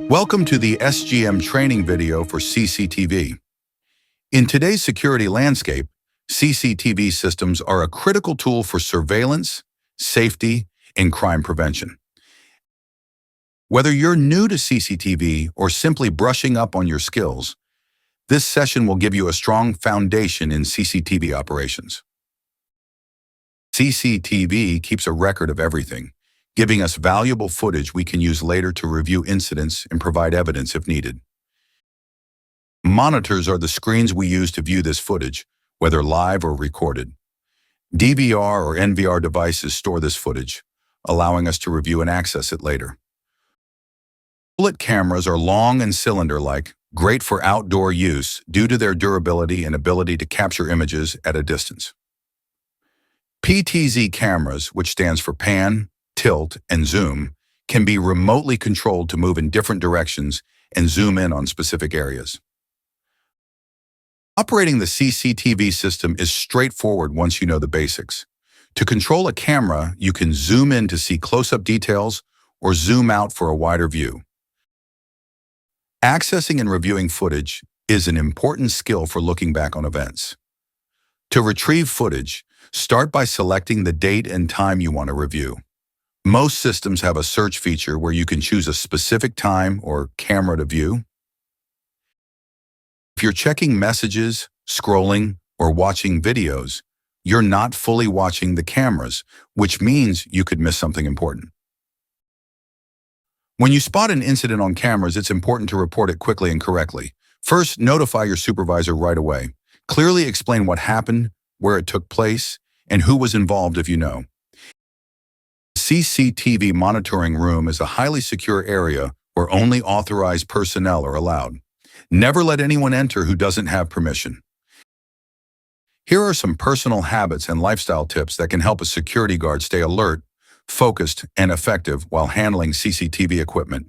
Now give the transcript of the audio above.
Welcome to the SGM training video for CCTV. In today's security landscape, CCTV systems are a critical tool for surveillance, safety, and crime prevention. Whether you're new to CCTV or simply brushing up on your skills, this session will give you a strong foundation in CCTV operations. CCTV keeps a record of everything, giving us valuable footage we can use later to review incidents and provide evidence if needed. Monitors are the screens we use to view this footage, whether live or recorded. DVR or NVR devices store this footage, allowing us to review and access it later. Bullet cameras are long and cylinder-like, great for outdoor use due to their durability and ability to capture images at a distance. PTZ cameras, which stands for pan, tilt, and zoom, can be remotely controlled to move in different directions and zoom in on specific areas. Operating the CCTV system is straightforward once you know the basics. To control a camera, you can zoom in to see close-up details or zoom out for a wider view. Accessing and reviewing footage is an important skill for looking back on events. To retrieve footage, start by selecting the date and time you want to review. Most systems have a search feature where you can choose a specific time or camera to view. If you're checking messages, scrolling, or watching videos, you're not fully watching the cameras, which means you could miss something important. When you spot an incident on cameras, it's important to report it quickly and correctly. First, notify your supervisor right away. Clearly explain what happened, where it took place, and who was involved if you know. CCTV monitoring room is a highly secure area where only authorized personnel are allowed. Never let anyone enter who doesn't have permission. Here are some personal habits and lifestyle tips that can help a security guard stay alert, focused, and effective while handling CCTV equipment.